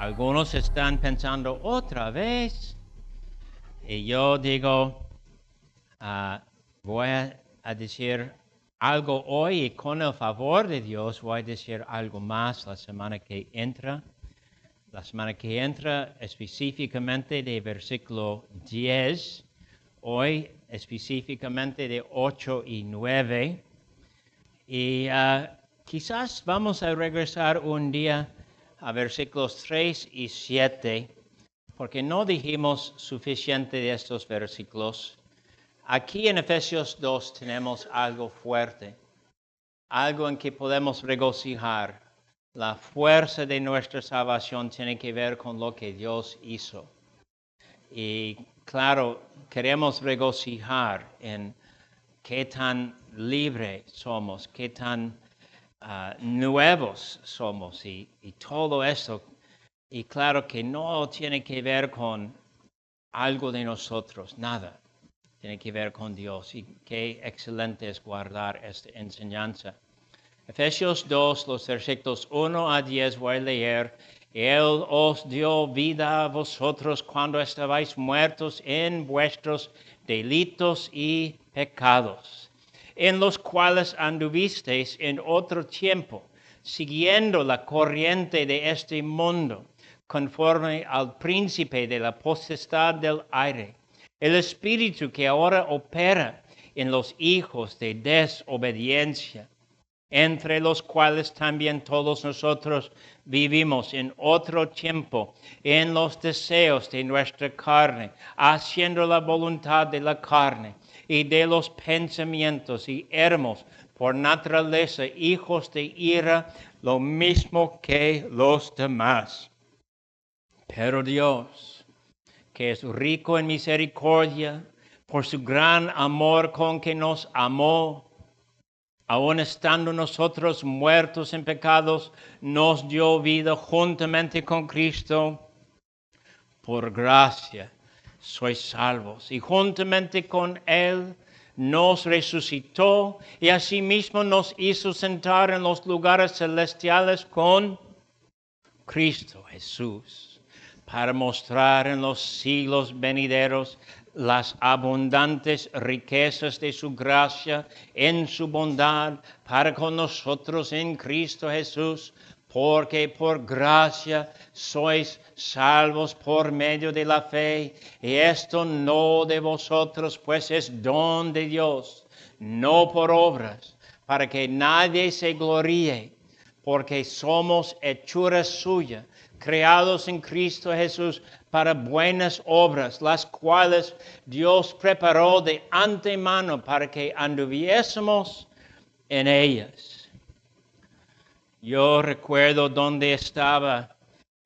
Algunos están pensando otra vez. Y yo digo, voy a decir algo hoy y con el favor de Dios voy a decir algo más la semana que entra. La semana que entra específicamente de versículo 10, hoy específicamente de 8 y 9. Y quizás vamos a regresar un día a versículos 3 y 7, porque no dijimos suficiente de estos versículos. Aquí en Efesios 2 tenemos algo fuerte, algo en que podemos regocijar. La fuerza de nuestra salvación tiene que ver con lo que Dios hizo. Y claro, queremos regocijar en qué tan libres somos, qué tan nuevos somos y todo eso. Y claro que no tiene que ver con algo de nosotros, nada. Tiene que ver con Dios. Y qué excelente es guardar esta enseñanza. Efesios 2, los versículos 1 a 10 voy a leer. Él os dio vida a vosotros cuando estabais muertos en vuestros delitos y pecados, en los cuales anduvisteis en otro tiempo, siguiendo la corriente de este mundo, conforme al príncipe de la potestad del aire, el espíritu que ahora opera en los hijos de desobediencia, entre los cuales también todos nosotros vivimos en otro tiempo, en los deseos de nuestra carne, haciendo la voluntad de la carne y de los pensamientos, y éramos por naturaleza hijos de ira, lo mismo que los demás. Pero Dios, que es rico en misericordia, por su gran amor con que nos amó, aun estando nosotros muertos en pecados, nos dio vida juntamente con Cristo. Por gracia sois salvos. Y juntamente con Él nos resucitó y asimismo nos hizo sentar en los lugares celestiales con Cristo Jesús, para mostrar en los siglos venideros las abundantes riquezas de su gracia en su bondad para con nosotros en Cristo Jesús, porque por gracia sois salvos por medio de la fe, y esto no de vosotros, pues es don de Dios, no por obras, para que nadie se gloríe, porque somos hechura suya, creados en Cristo Jesús para buenas obras, las cuales Dios preparó de antemano para que anduviésemos en ellas. Yo recuerdo dónde estaba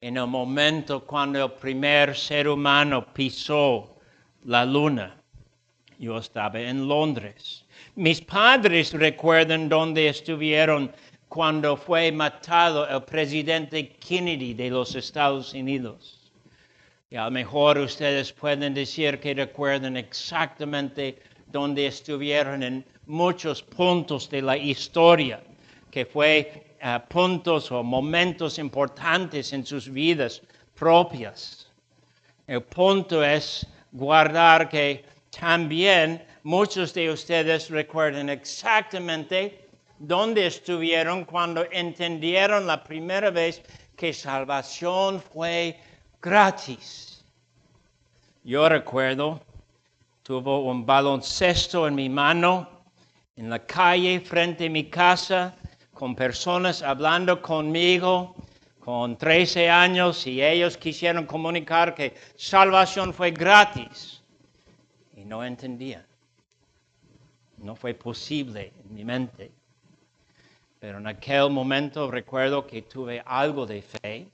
en el momento cuando el primer ser humano pisó la luna. Yo estaba en Londres. Mis padres recuerdan dónde estuvieron cuando fue matado el presidente Kennedy de los Estados Unidos. Y a lo mejor ustedes pueden decir que recuerdan exactamente dónde estuvieron en muchos puntos de la historia, que fue puntos o momentos importantes en sus vidas propias. El punto es guardar que también muchos de ustedes recuerdan exactamente dónde estuvieron cuando entendieron la primera vez que salvación fue gratis. Yo recuerdo, tuve un baloncesto en mi mano, en la calle frente a mi casa, con personas hablando conmigo, con 13 años, y ellos quisieron comunicar que salvación fue gratis. Y no entendían. No fue posible en mi mente. Pero en aquel momento recuerdo que tuve algo de fe,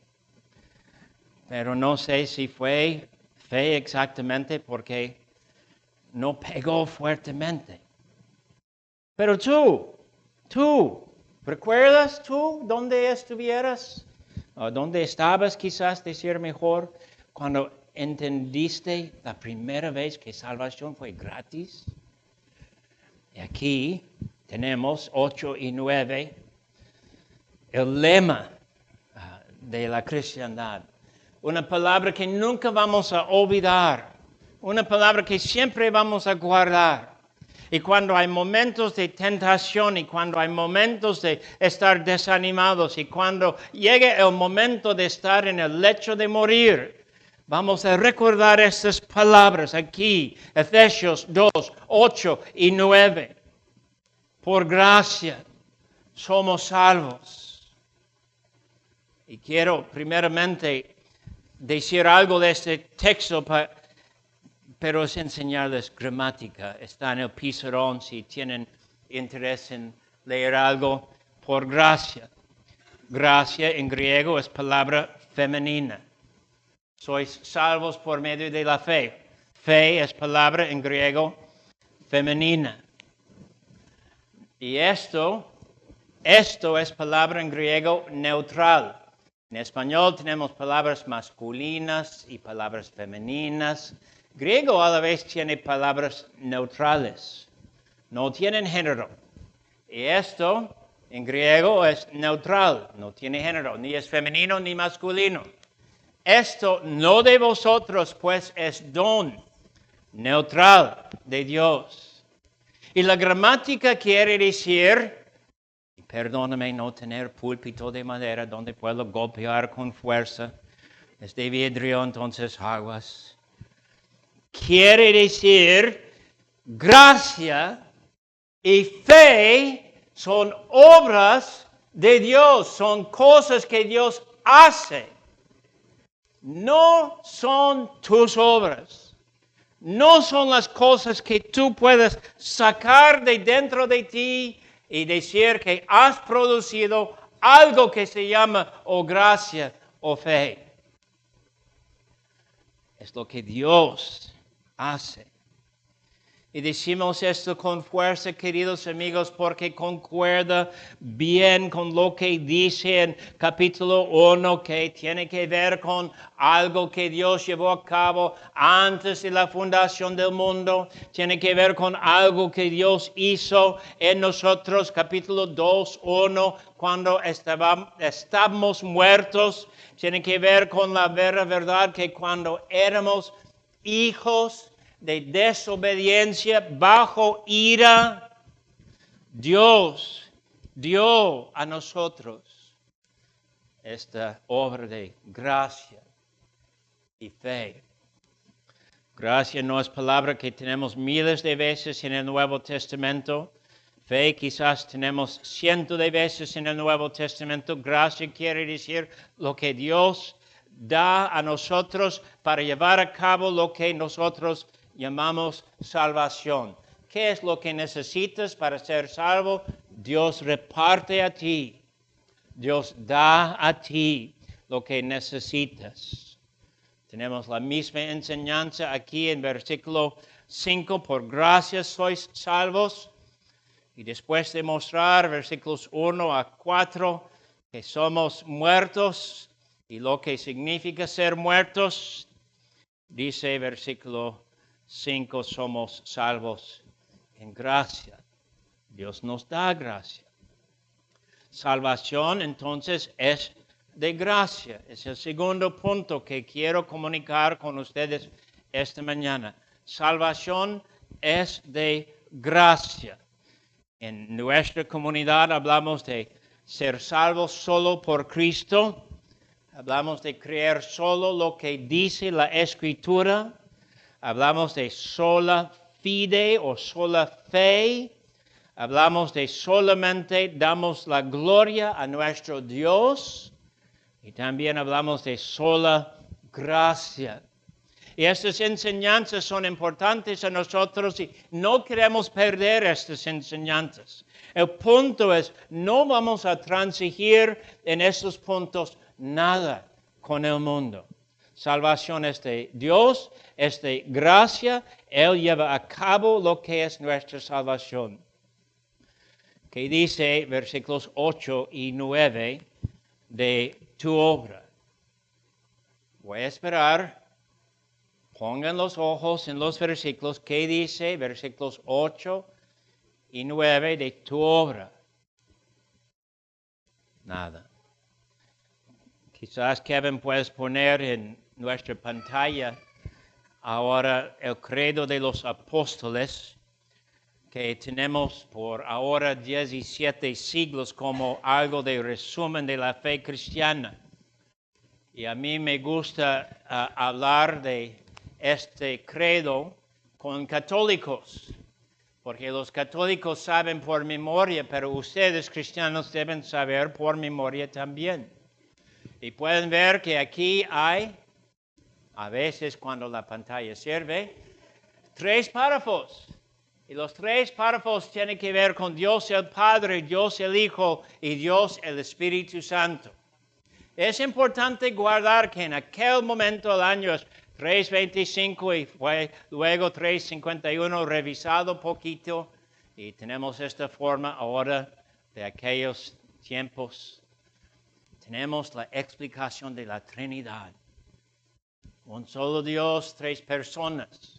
pero no sé si fue fe exactamente porque no pegó fuertemente. Pero tú, ¿recuerdas tú dónde estuvieras? ¿O dónde estabas, quizás decir mejor, cuando entendiste la primera vez que salvación fue gratis? Y aquí tenemos 8 y 9, el lema de la cristiandad. Una palabra que nunca vamos a olvidar. Una palabra que siempre vamos a guardar. Y cuando hay momentos de tentación y cuando hay momentos de estar desanimados y cuando llegue el momento de estar en el lecho de morir, vamos a recordar estas palabras aquí, Efesios 2, 8 y 9. Por gracia somos salvos. Y quiero primeramente decir algo de este texto, pero es enseñarles gramática. Está en el pizarrón si tienen interés en leer algo. Por gracia. Gracia en griego es palabra femenina. Sois salvos por medio de la fe. Fe es palabra en griego femenina. Y esto es palabra en griego neutral. En español tenemos palabras masculinas y palabras femeninas. Griego a la vez tiene palabras neutrales. No tienen género. Y esto en griego es neutral. No tiene género. Ni es femenino ni masculino. Esto no de vosotros, pues es don neutral de Dios. Y la gramática quiere decir, perdóname no tener púlpito de madera donde puedo golpear con fuerza. Es de vidrio, entonces aguas. Quiere decir, gracia y fe son obras de Dios, son cosas que Dios hace. No son tus obras. No son las cosas que tú puedes sacar de dentro de ti y decir que has producido algo que se llama o gracia o fe. Es lo que Dios hace. Y decimos esto con fuerza, queridos amigos, porque concuerda bien con lo que dice en capítulo 1, que tiene que ver con algo que Dios llevó a cabo antes de la fundación del mundo. Tiene que ver con algo que Dios hizo en nosotros, capítulo 2, 1, cuando estábamos muertos. Tiene que ver con la verdad que cuando éramos hijos de desobediencia, bajo ira, Dios dio a nosotros esta obra de gracia y fe. Gracia no es palabra que tenemos miles de veces en el Nuevo Testamento. Fe quizás tenemos cientos de veces en el Nuevo Testamento. Gracia quiere decir lo que Dios da a nosotros para llevar a cabo lo que nosotros llamamos salvación. ¿Qué es lo que necesitas para ser salvo? Dios reparte a ti. Dios da a ti lo que necesitas. Tenemos la misma enseñanza aquí en versículo 5. Por gracia sois salvos. Y después de mostrar versículos 1 a 4 que somos muertos y lo que significa ser muertos, dice versículo 5, somos salvos en gracia. Dios nos da gracia. Salvación entonces es de gracia. Es el segundo punto que quiero comunicar con ustedes esta mañana. Salvación es de gracia. En nuestra comunidad hablamos de ser salvos solo por Cristo. Hablamos de creer solo lo que dice la Escritura. Hablamos de sola fide o sola fe. Hablamos de solamente damos la gloria a nuestro Dios. Y también hablamos de sola gracia. Y estas enseñanzas son importantes a nosotros y no queremos perder estas enseñanzas. El punto es, no vamos a transigir en estos puntos nada con el mundo. Salvación es de Dios, es de gracia. Él lleva a cabo lo que es nuestra salvación. Que dice versículos 8 y 9 de tu obra. Voy a esperar. Pongan los ojos en los versículos. ¿Qué dice? Versículos 8 y 9 de tu obra. Nada. Quizás, Kevin, puedes poner en nuestra pantalla ahora el credo de los apóstoles que tenemos por ahora 17 siglos como algo de resumen de la fe cristiana. Y a mí me gusta hablar de este credo con católicos, porque los católicos saben por memoria, pero ustedes cristianos deben saber por memoria también. Y pueden ver que aquí hay, a veces cuando la pantalla sirve, 3 párrafos. Y los 3 párrafos tienen que ver con Dios el Padre, Dios el Hijo y Dios el Espíritu Santo. Es importante guardar que en aquel momento el año es 325 y fue luego 351 revisado poquito y tenemos esta forma ahora de aquellos tiempos. Tenemos la explicación de la Trinidad. Un solo Dios, 3 personas.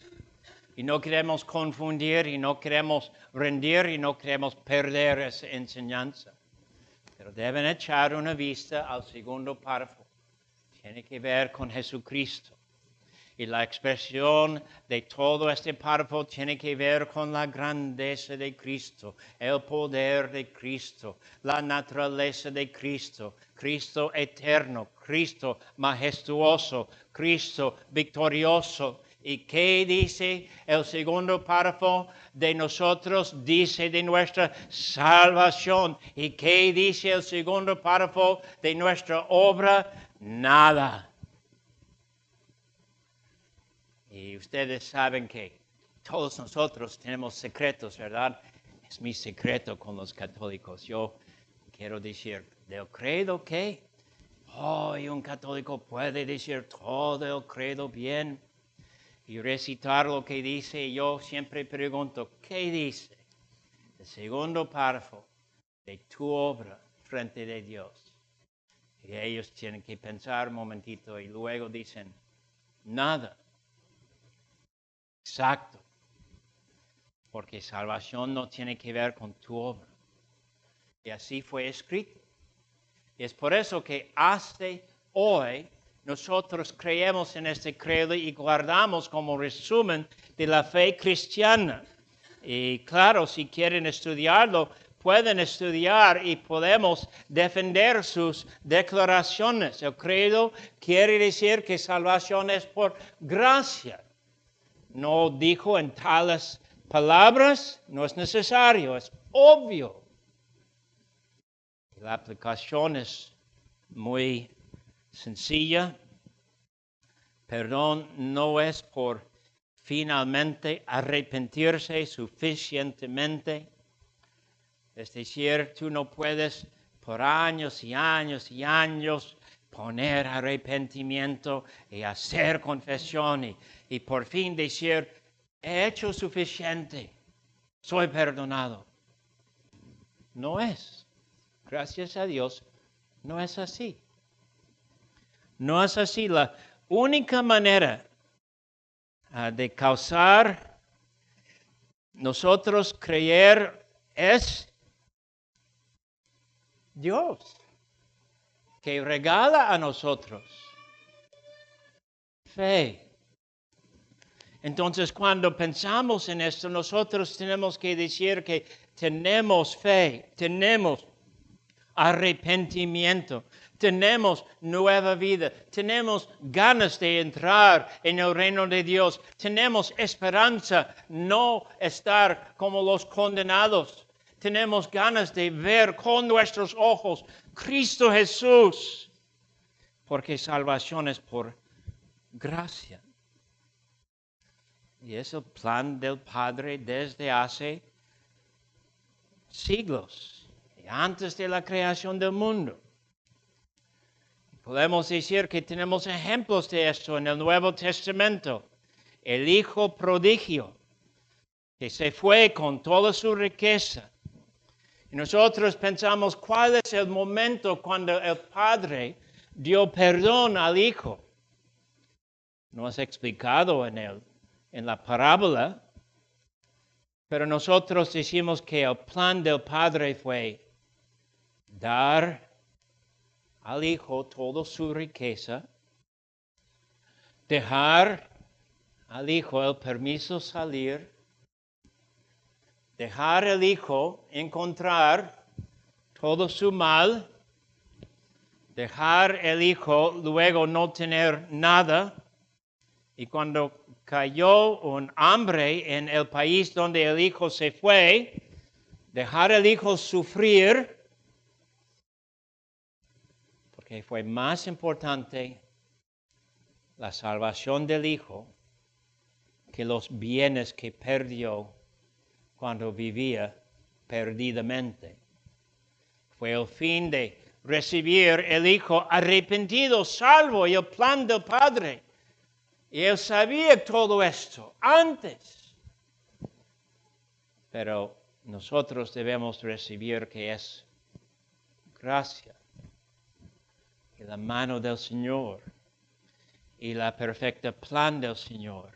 Y no queremos confundir y no queremos rendir y no queremos perder esa enseñanza. Pero deben echar una vista al segundo párrafo. Tiene que ver con Jesucristo. Y la expresión de todo este párrafo tiene que ver con la grandeza de Cristo, el poder de Cristo, la naturaleza de Cristo, Cristo eterno, Cristo majestuoso, Cristo victorioso. ¿Y qué dice el segundo párrafo de nosotros? Dice de nuestra salvación. ¿Y qué dice el segundo párrafo de nuestra obra? Nada. Y ustedes saben que todos nosotros tenemos secretos, ¿verdad? Es mi secreto con los católicos. Yo quiero decir, ¿del credo qué? Y un católico puede decir todo el credo bien y recitar lo que dice. Y yo siempre pregunto, ¿qué dice el segundo párrafo de tu obra frente de Dios? Y ellos tienen que pensar un momentito y luego dicen, nada. Exacto. Porque salvación no tiene que ver con tu obra. Y así fue escrito. Y es por eso que hasta hoy nosotros creemos en este credo y guardamos como resumen de la fe cristiana. Y claro, si quieren estudiarlo, pueden estudiar y podemos defender sus declaraciones. El credo quiere decir que salvación es por gracia. No dijo en tales palabras, no es necesario, es obvio. La aplicación es muy sencilla. Perdón no es por finalmente arrepentirse suficientemente. Es decir, tú no puedes por años y años y años poner arrepentimiento y hacer confesión y por fin decir, he hecho suficiente, soy perdonado. No es. Gracias a Dios, no es así. No es así. La única manera de causar nosotros creer es Dios, que regala a nosotros fe. Entonces, cuando pensamos en esto, nosotros tenemos que decir que tenemos fe, tenemos arrepentimiento, tenemos nueva vida, tenemos ganas de entrar en el reino de Dios, tenemos esperanza, no estar como los condenados. Tenemos ganas de ver con nuestros ojos Cristo Jesús, porque salvación es por gracia. Y es el plan del Padre desde hace siglos, antes de la creación del mundo. Podemos decir que tenemos ejemplos de esto en el Nuevo Testamento. El hijo prodigio, que se fue con toda su riqueza. Y nosotros pensamos, ¿cuál es el momento cuando el Padre dio perdón al Hijo? No es explicado en la parábola, pero nosotros decimos que el plan del Padre fue dar al Hijo toda su riqueza, dejar al Hijo el permiso salir, dejar al Hijo encontrar todo su mal, dejar el Hijo luego no tener nada, y cuando cayó un hambre en el país donde el Hijo se fue, dejar al Hijo sufrir, porque fue más importante la salvación del Hijo que los bienes que perdió cuando vivía perdidamente. Fue el fin de recibir el Hijo arrepentido, salvo y el plan del Padre. Y Él sabía todo esto antes. Pero nosotros debemos recibir que es gracia y la mano del Señor y la perfecta plan del Señor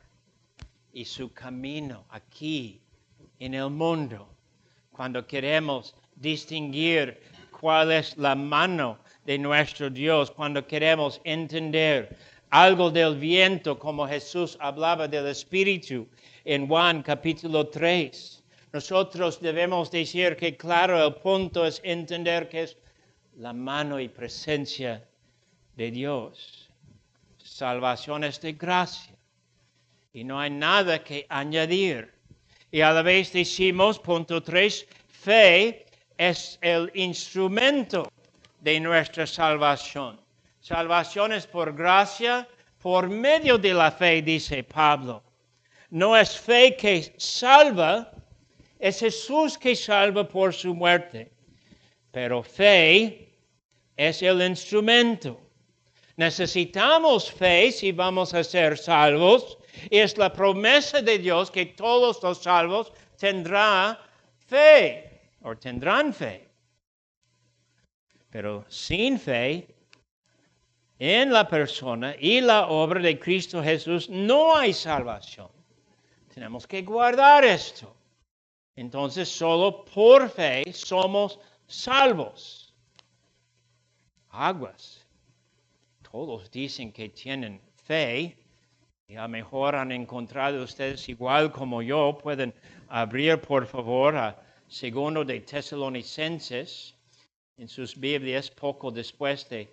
y su camino aquí en el mundo. Cuando queremos distinguir cuál es la mano de nuestro Dios, cuando queremos entender algo del viento, como Jesús hablaba del Espíritu en Juan capítulo 3, nosotros debemos decir que, claro, el punto es entender que es la mano y presencia de Dios. Salvación es de gracia y no hay nada que añadir. Y a la vez decimos, punto 3, fe es el instrumento de nuestra salvación. Salvación es por gracia, por medio de la fe, dice Pablo. No es fe que salva, es Jesús que salva por su muerte. Pero fe es el instrumento. Necesitamos fe si vamos a ser salvos. Y es la promesa de Dios que todos los salvos tendrán fe. Pero sin fe en la persona y la obra de Cristo Jesús no hay salvación. Tenemos que guardar esto. Entonces, solo por fe somos salvos. Aguas. Todos dicen que tienen fe. Y a lo mejor han encontrado ustedes igual como yo. Pueden abrir, por favor, a 2 de Tesalonicenses en sus Biblias, poco después de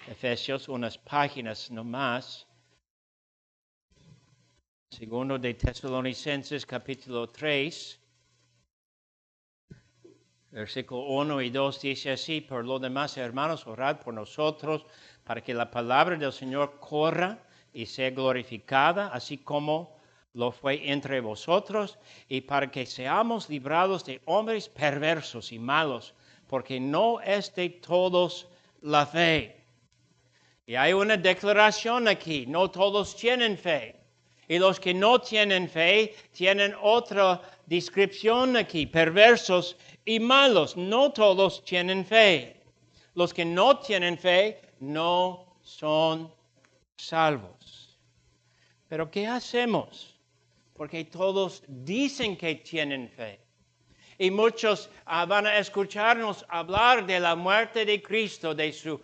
Efesios, unas páginas nomás. 2 de Tesalonicenses, capítulo 3, versículo 1 y 2 dice así: por lo demás, hermanos, orad por nosotros para que la palabra del Señor corra y sea glorificada, así como lo fue entre vosotros, y para que seamos librados de hombres perversos y malos, porque no es de todos la fe. Y hay una declaración aquí: no todos tienen fe. Y los que no tienen fe tienen otra descripción aquí: perversos y malos. No todos tienen fe. Los que no tienen fe no son salvos. Pero ¿qué hacemos? Porque todos dicen que tienen fe. Y muchos van a escucharnos hablar de la muerte de Cristo, de su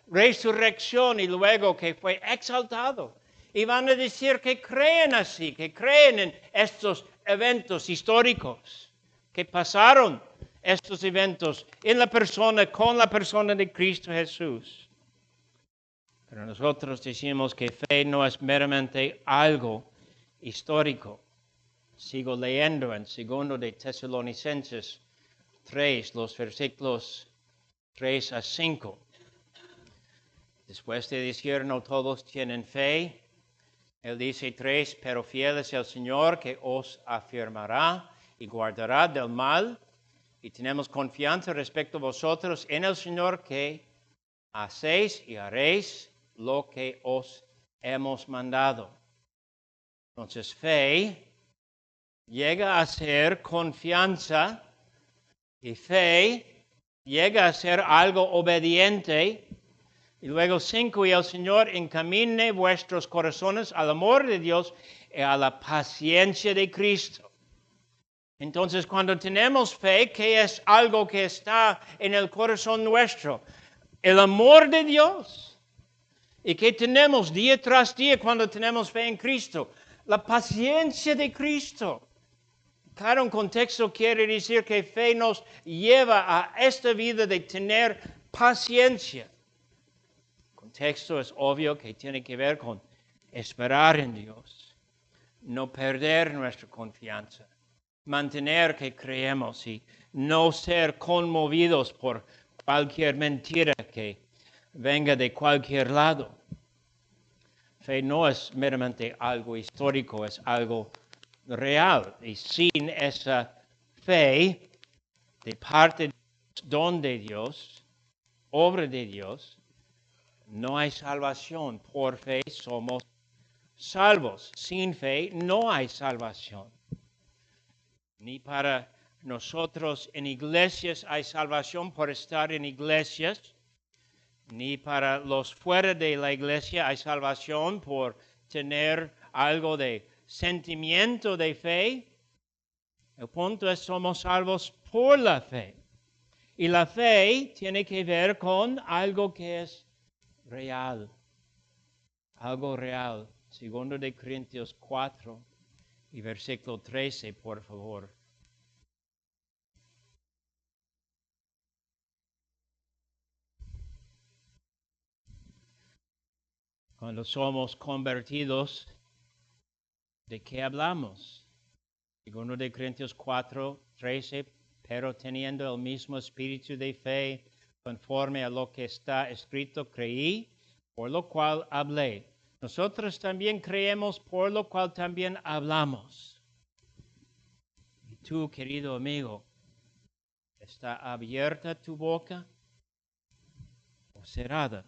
resurrección y luego que fue exaltado. Y van a decir que creen así, que creen en estos eventos históricos, que pasaron estos eventos en la persona, con la persona de Cristo Jesús. Pero nosotros decimos que fe no es meramente algo histórico. Sigo leyendo en 2 de Tesalonicenses 3, los versículos 3 a 5. Después de decir no todos tienen fe, él dice 3, pero fiel es el Señor que os afirmará y guardará del mal. Y tenemos confianza respecto a vosotros en el Señor, que hacéis y haréis lo que os hemos mandado. Entonces, fe llega a ser confianza y fe llega a ser algo obediente. Y luego 5, y el Señor encamine vuestros corazones al amor de Dios y a la paciencia de Cristo. Entonces, cuando tenemos fe, ¿qué es algo que está en el corazón nuestro? el amor de Dios. ¿Y qué tenemos día tras día cuando tenemos fe en Cristo? La paciencia de Cristo. Claro, un contexto quiere decir que fe nos lleva a esta vida de tener paciencia. El contexto es obvio que tiene que ver con esperar en Dios, no perder nuestra confianza, mantener que creemos y no ser conmovidos por cualquier mentira que venga de cualquier lado. Fe no es meramente algo histórico, es algo real. Y sin esa fe de parte de Dios, don de Dios, obra de Dios, no hay salvación. Por fe somos salvos. Sin fe no hay salvación. Ni para nosotros en iglesias hay salvación por estar en iglesias, ni para los fuera de la iglesia hay salvación por tener algo de sentimiento de fe. El punto es somos salvos por la fe. Y la fe tiene que ver con algo que es real. Algo real. Segundo de Corintios 4 y versículo 13, por favor. Cuando somos convertidos, ¿de qué hablamos? Segundo de Corintios 4, 13, pero teniendo el mismo espíritu de fe, conforme a lo que está escrito, creí, por lo cual hablé. Nosotros también creemos, por lo cual también hablamos. Y tú, querido amigo, ¿está abierta tu boca o cerrada?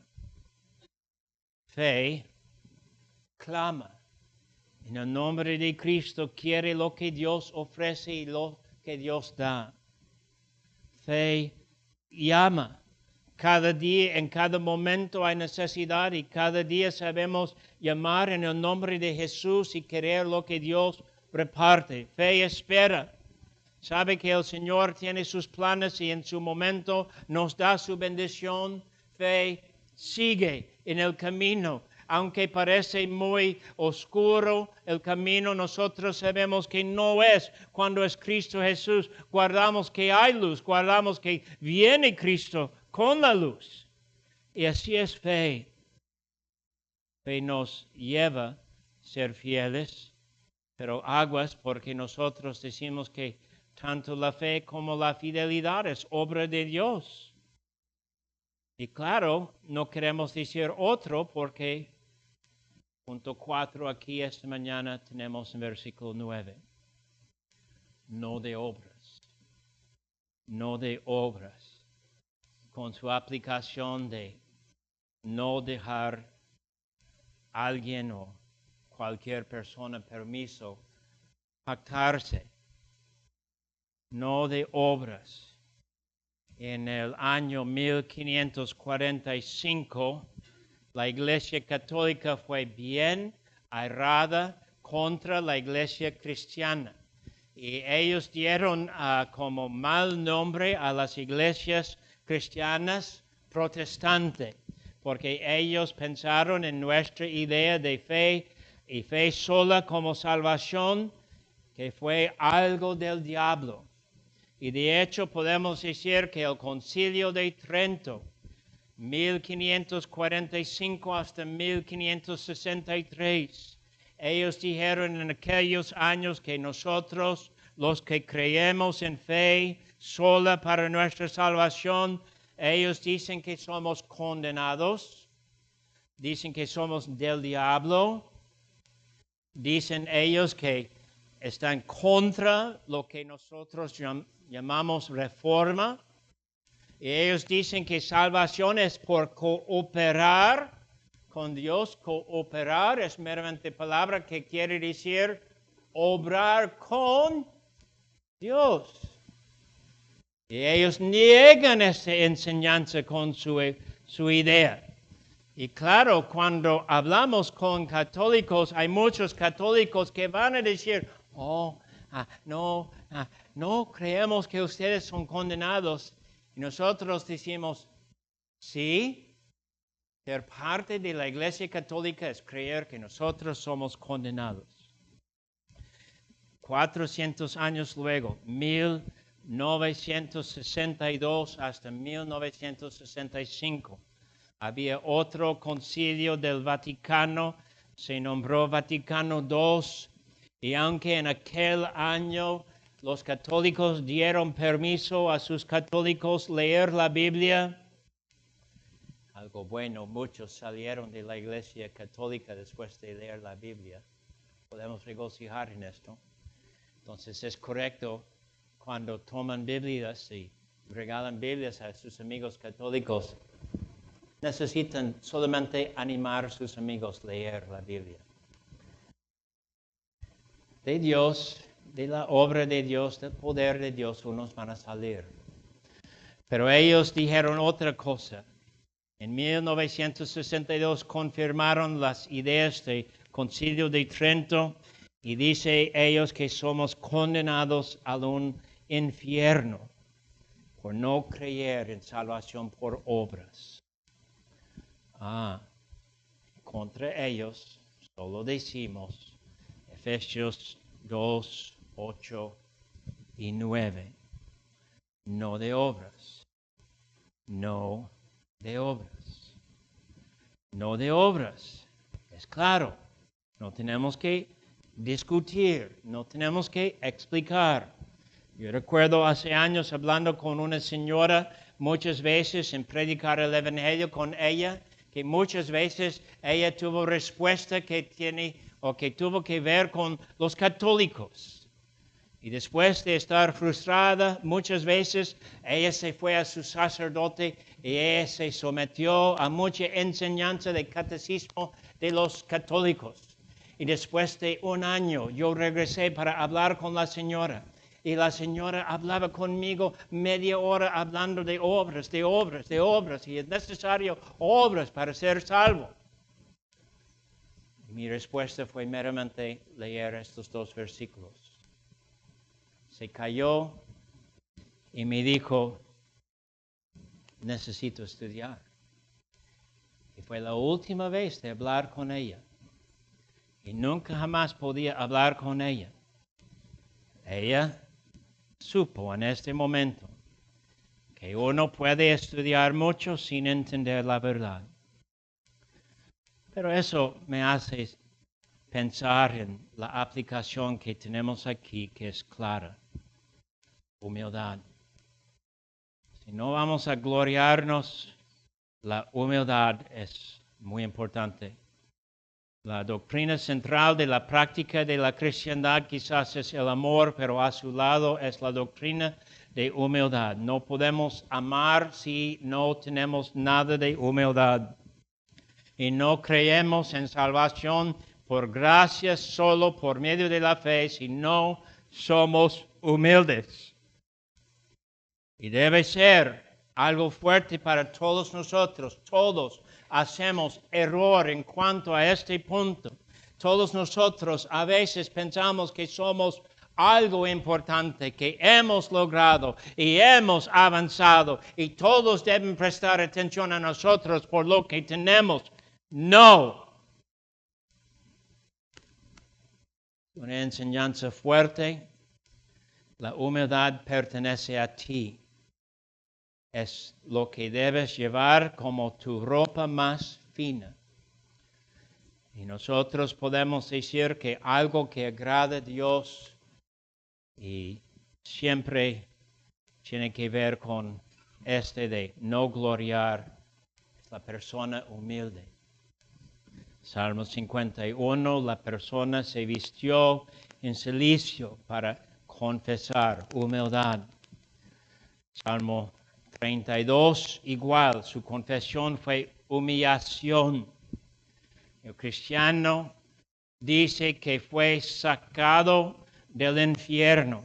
Fe clama. En el nombre de Cristo quiere lo que Dios ofrece y lo que Dios da. Fe llama. Cada día, en cada momento hay necesidad y cada día sabemos llamar en el nombre de Jesús y querer lo que Dios reparte. Fe espera. Sabe que el Señor tiene sus planes y en su momento nos da su bendición. Fe sigue en el camino. Aunque parece muy oscuro el camino, nosotros sabemos que no es cuando es Cristo Jesús. Guardamos que hay luz, guardamos que viene Cristo con la luz. Y así es fe. Fe nos lleva a ser fieles, pero aguas porque nosotros decimos que tanto la fe como la fidelidad es obra de Dios. Y claro, no queremos decir otro porque punto 4 aquí esta mañana tenemos en versículo 9. No de obras. No de obras. Con su aplicación de no dejar a alguien o cualquier persona permiso pactarse. No de obras. En el año 1545, la Iglesia Católica fue bien airada contra la Iglesia Cristiana. Y ellos dieron como mal nombre a las iglesias cristianas protestantes, porque ellos pensaron en nuestra idea de fe y fe sola como salvación, que fue algo del diablo. Y de hecho podemos decir que el Concilio de Trento, 1545 hasta 1563, ellos dijeron en aquellos años que nosotros, los que creemos en fe sola para nuestra salvación, ellos dicen que somos condenados, dicen que somos del diablo, dicen ellos que están contra lo que nosotros llamamos reforma. Y ellos dicen que salvación es por cooperar con Dios. Cooperar es meramente palabra que quiere decir obrar con Dios. Y ellos niegan esa enseñanza con su idea. Y claro, cuando hablamos con católicos, hay muchos católicos que van a decir, no creemos que ustedes son condenados. Y nosotros decimos, Sí, ser parte de la Iglesia Católica es creer que nosotros somos condenados. 400 años luego, 1962 hasta 1965, había otro concilio del Vaticano, se nombró Vaticano II, y aunque en aquel año los católicos dieron permiso a sus católicos leer la Biblia, algo bueno, muchos salieron de la Iglesia Católica después de leer la Biblia. Podemos regocijar en esto. Entonces es correcto cuando toman Biblias y regalan Biblias a sus amigos católicos, necesitan solamente animar a sus amigos a leer la Biblia. De Dios, de la obra de Dios, del poder de Dios, unos van a salir. Pero ellos dijeron otra cosa. En 1962 confirmaron las ideas del Concilio de Trento y dice ellos que somos condenados a un infierno por no creer en salvación por obras. Contra ellos solo decimos Efesios 2, 8 y 9. No de obras. No de obras. No de obras. Es claro. No tenemos que discutir. No tenemos que explicar. Yo recuerdo hace años hablando con una señora muchas veces en predicar el Evangelio con ella, que muchas veces ella tuvo respuesta que tuvo que ver con los católicos. Y después de estar frustrada, muchas veces ella se fue a su sacerdote y ella se sometió a mucha enseñanza de catecismo de los católicos. Y después de un año yo regresé para hablar con la señora. Y la señora hablaba conmigo media hora hablando de obras, de obras, de obras. Y es necesario obras para ser salvo. Mi respuesta fue meramente leer estos dos versículos. Se cayó y me dijo, necesito estudiar. Y fue la última vez de hablar con ella. Y nunca jamás podía hablar con ella. Ella supo en este momento que uno puede estudiar mucho sin entender la verdad. Pero eso me hace pensar en la aplicación que tenemos aquí, que es clara. Humildad. Si no vamos a gloriarnos, la humildad es muy importante. La doctrina central de la práctica de la cristiandad quizás es el amor, pero a su lado es la doctrina de humildad. No podemos amar si no tenemos nada de humildad. Y no creemos en salvación por gracia solo por medio de la fe, si no somos humildes. Y debe ser algo fuerte para todos nosotros. Todos hacemos error en cuanto a este punto. Todos nosotros a veces pensamos que somos algo importante, que hemos logrado y hemos avanzado y todos deben prestar atención a nosotros por lo que tenemos. No. Una enseñanza fuerte. La humildad pertenece a ti. Es lo que debes llevar como tu ropa más fina. Y nosotros podemos decir que algo que agrada a Dios y siempre tiene que ver con de no gloriar, es la persona humilde. Salmo 51, la persona se vistió en cilicio para confesar humildad. Salmo 32, igual, su confesión fue humillación. El cristiano dice que fue sacado del infierno.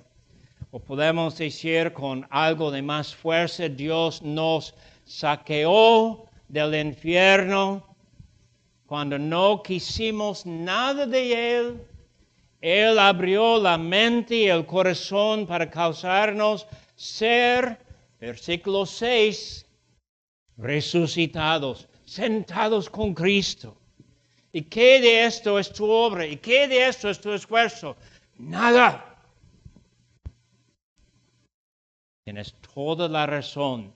O podemos decir con algo de más fuerza, Dios nos saqueó del infierno cuando no quisimos nada de Él. Él abrió la mente y el corazón para causarnos ser, versículo 6, resucitados, sentados con Cristo. ¿Y qué de esto es tu obra? ¿Y qué de esto es tu esfuerzo? Nada. Tienes toda la razón.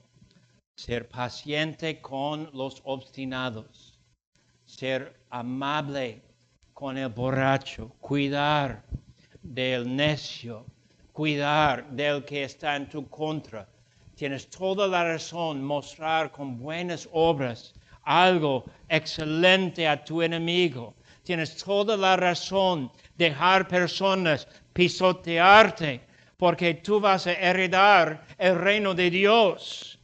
Ser paciente con los obstinados. Ser amable con el borracho. Cuidar del necio. Cuidar del que está en tu contra. Tienes toda la razón. Mostrar con buenas obras algo excelente a tu enemigo. Tienes toda la razón. Dejar personas pisotearte, porque tú vas a heredar el reino de Dios.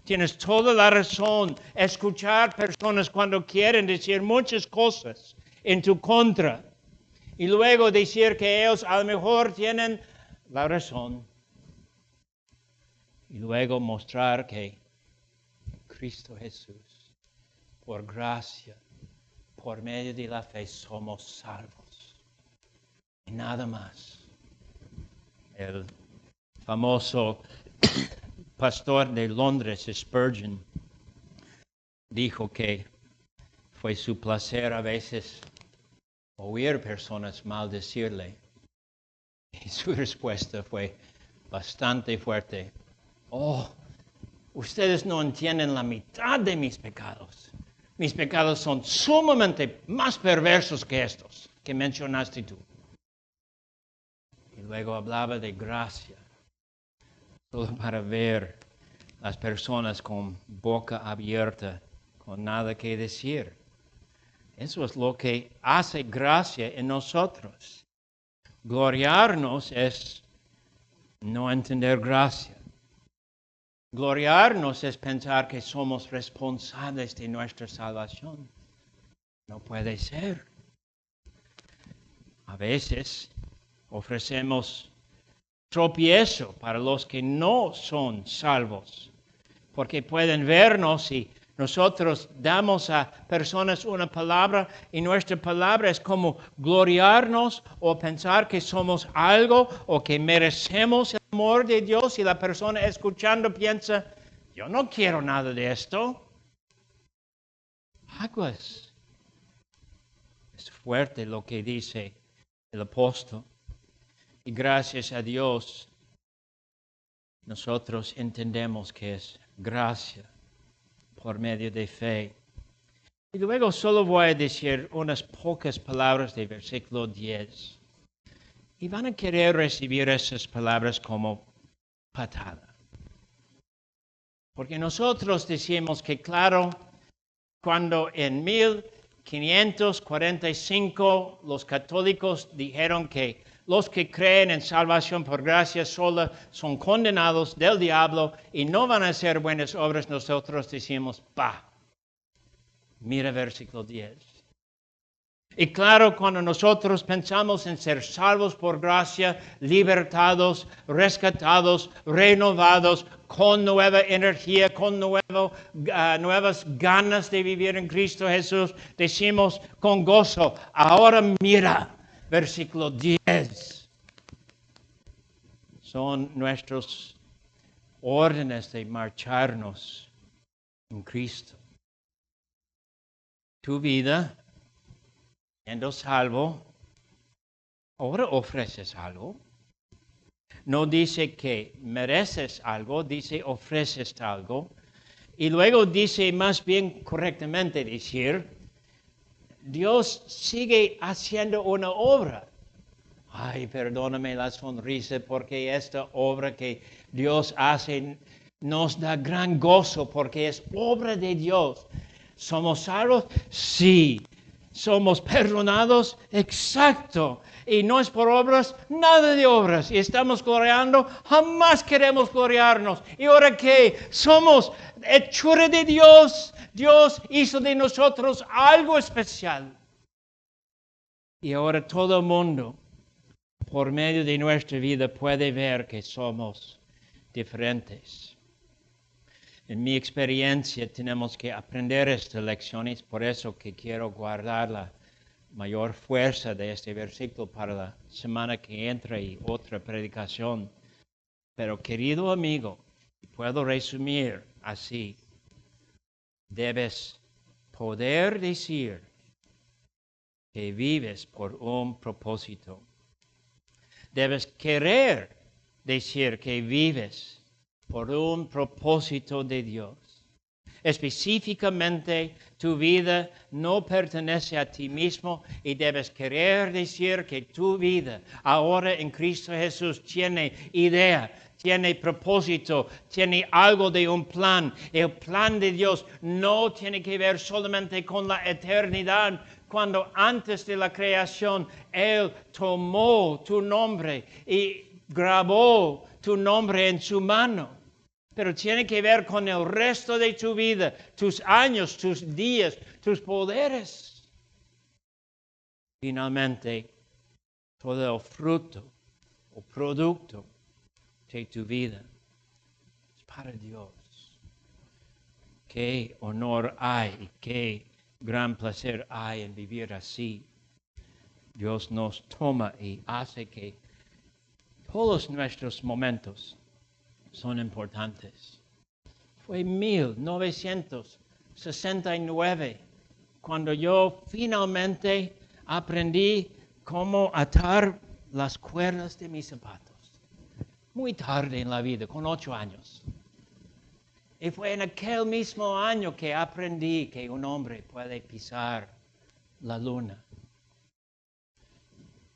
Tienes toda la razón. Escuchar personas cuando quieren decir muchas cosas en tu contra. Y luego decir que ellos a lo mejor tienen la razón. Y luego mostrar que Cristo Jesús, por gracia, por medio de la fe, somos salvos. Y nada más. El famoso pastor de Londres, Spurgeon, dijo que fue su placer a veces oír personas maldecirle. Y su respuesta fue bastante fuerte. Oh, ustedes no entienden la mitad de mis pecados. Mis pecados son sumamente más perversos que estos que mencionaste tú. Y luego hablaba de gracia, solo para ver las personas con boca abierta, con nada que decir. Eso es lo que hace gracia en nosotros. Gloriarnos es no entender gracia. Gloriarnos es pensar que somos responsables de nuestra salvación. No puede ser. A veces ofrecemos tropiezo para los que no son salvos, porque pueden vernos y nosotros damos a personas una palabra y nuestra palabra es como gloriarnos o pensar que somos algo o que merecemos el amor de Dios y la persona escuchando piensa, yo no quiero nada de esto. Aguas. Es fuerte lo que dice el apóstol. Y gracias a Dios, nosotros entendemos que es gracia por medio de fe. Y luego solo voy a decir unas pocas palabras del versículo 10. Y van a querer recibir esas palabras como patada. Porque nosotros decimos que, claro, cuando en 1545 los católicos dijeron que los que creen en salvación por gracia sola son condenados del diablo y no van a hacer buenas obras, nosotros decimos, mira versículo 10. Y claro, cuando nosotros pensamos en ser salvos por gracia, libertados, rescatados, renovados, con nueva energía, con nuevas ganas de vivir en Cristo Jesús, decimos con gozo, ahora mira, versículo 10. Son nuestros órdenes de marcharnos en Cristo. Tu vida, siendo salvo, ahora ofreces algo. No dice que mereces algo, dice ofreces algo. Y luego dice más bien correctamente decir, Dios sigue haciendo una obra. Ay, perdóname la sonrisa porque esta obra que Dios hace nos da gran gozo porque es obra de Dios. ¿Somos salvos? Sí. ¿Somos perdonados? Exacto. Y no es por obras, nada de obras. Y estamos gloriando, jamás queremos gloriarnos. ¿Y ahora qué? Somos hechura de Dios. Dios hizo de nosotros algo especial. Y ahora todo el mundo, por medio de nuestra vida, puede ver que somos diferentes. En mi experiencia tenemos que aprender estas lecciones, por eso que quiero guardar la mayor fuerza de este versículo para la semana que entra y otra predicación. Pero querido amigo, puedo resumir así. debes poder decir que vives por un propósito. Debes querer decir que vives por un propósito de Dios. Específicamente, tu vida no pertenece a ti mismo y debes querer decir que tu vida ahora en Cristo Jesús tiene idea, tiene propósito, tiene algo de un plan. El plan de Dios no tiene que ver solamente con la eternidad, cuando antes de la creación Él tomó tu nombre y grabó tu nombre en su mano. Pero tiene que ver con el resto de tu vida, tus años, tus días, tus poderes. Finalmente, todo el fruto o producto de tu vida es para Dios. Qué honor hay y qué gran placer hay en vivir así. Dios nos toma y hace que todos nuestros momentos son importantes. Fue 1969 cuando yo finalmente aprendí cómo atar las cuerdas de mis zapatos. Muy tarde en la vida, con 8 años. Y fue en aquel mismo año que aprendí que un hombre puede pisar la luna.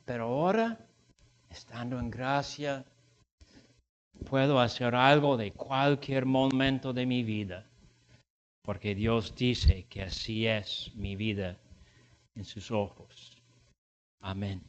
Pero ahora, estando en gracia, puedo hacer algo de cualquier momento de mi vida, porque Dios dice que así es mi vida en sus ojos. Amén.